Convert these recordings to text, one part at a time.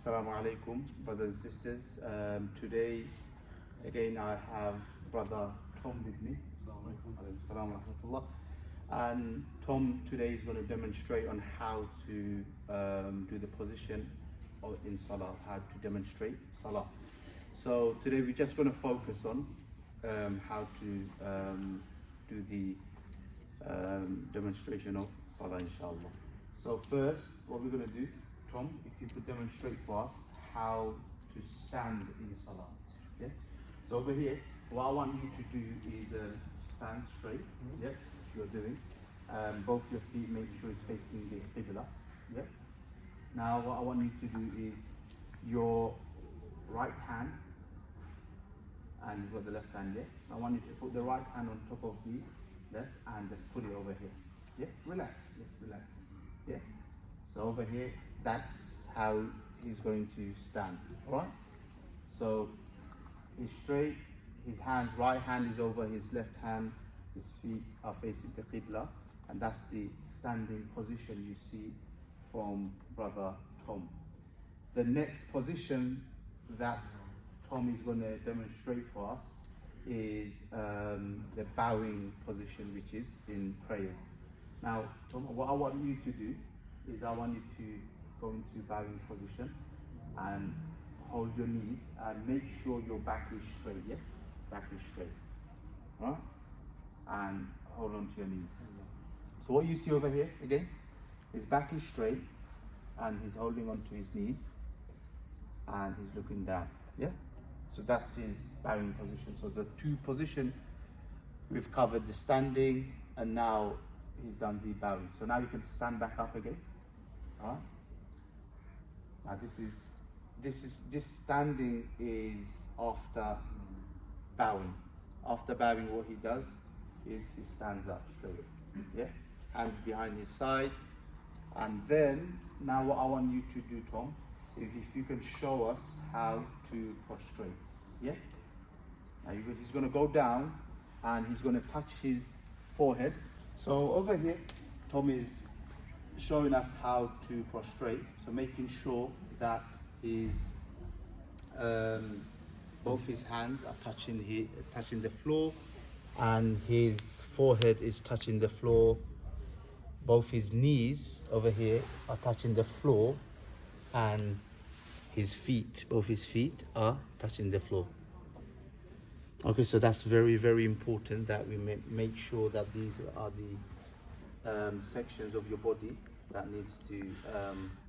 Assalamu alaikum, brothers and sisters. Today, again, I have brother Tom with me. Assalamu alaikum. And Tom today is going to demonstrate on how to do the position in Salah, how to demonstrate Salah. So today we're just going to focus on how to do the demonstration of Salah, inshallah. So first, what we're going to do, Tom, if you could demonstrate for us how to stand in Salah. Yeah? So over here, what I want you to do is stand straight. Yeah, you're doing. Both your feet, make sure it's facing the Qibla. Yeah. Now, what I want you to do is your right hand, and you've got the left hand. Yeah. So I want you to put the right hand on top of the left and just put it over here. Yeah. Relax. Yeah. Relax. Yeah. So over here, that's how he's going to stand. All right. So he's straight. His hands, right hand is over his left hand. His feet are facing the Qibla, and that's the standing position you see from brother Tom. The next position that Tom is going to demonstrate for us is the bowing position, which is in prayers. Now, Tom, what I want you to do is I want you to go into bowing position and hold your knees and make sure your back is straight. Yeah, back is straight. All right, and hold on to your knees. So what you see over here again, his back is straight and he's holding on to his knees and he's looking down. Yeah, so that's his bowing position. So the two positions we've covered, the standing, and now he's done the bowing. So now you can stand back up again. All right. Now this standing is after bowing. After bowing, what he does is he stands up straight. Yeah, hands behind his side, and then now what I want you to do, Tom, is if you can show us how to prostrate. Yeah. Now he's going to go down and he's going to touch his forehead. So over here, Tom is showing us how to prostrate. So making sure that his both his hands are touching the floor, and his forehead is touching the floor. Both his knees over here are touching the floor, and both his feet are touching the floor. Okay, so that's very, very important that we make sure that these are the sections of your body that needs to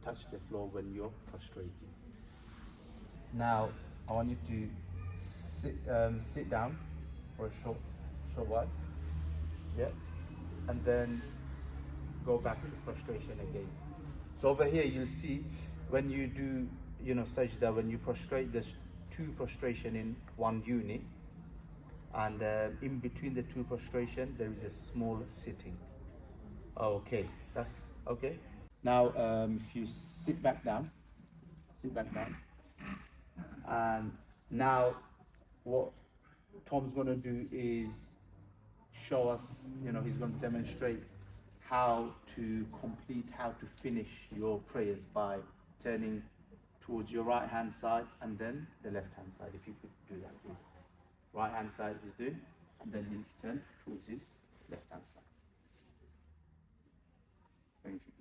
touch the floor when you're prostrating. Now, I want you to sit down for a short while. Yeah, and then go back to prostration again. So over here, you'll see when you do, sajda, when you prostrate, there's two prostration in one unit. And in between the two prostration, there is a small sitting. Okay, that's okay. Now, if you sit back down, and now what Tom's going to do is show us, he's going to demonstrate how to finish your prayers by turning towards your right hand side and then the left hand side. If you could do that, please. Right hand side he's doing, and then he'll turn towards his left hand side. Thank you.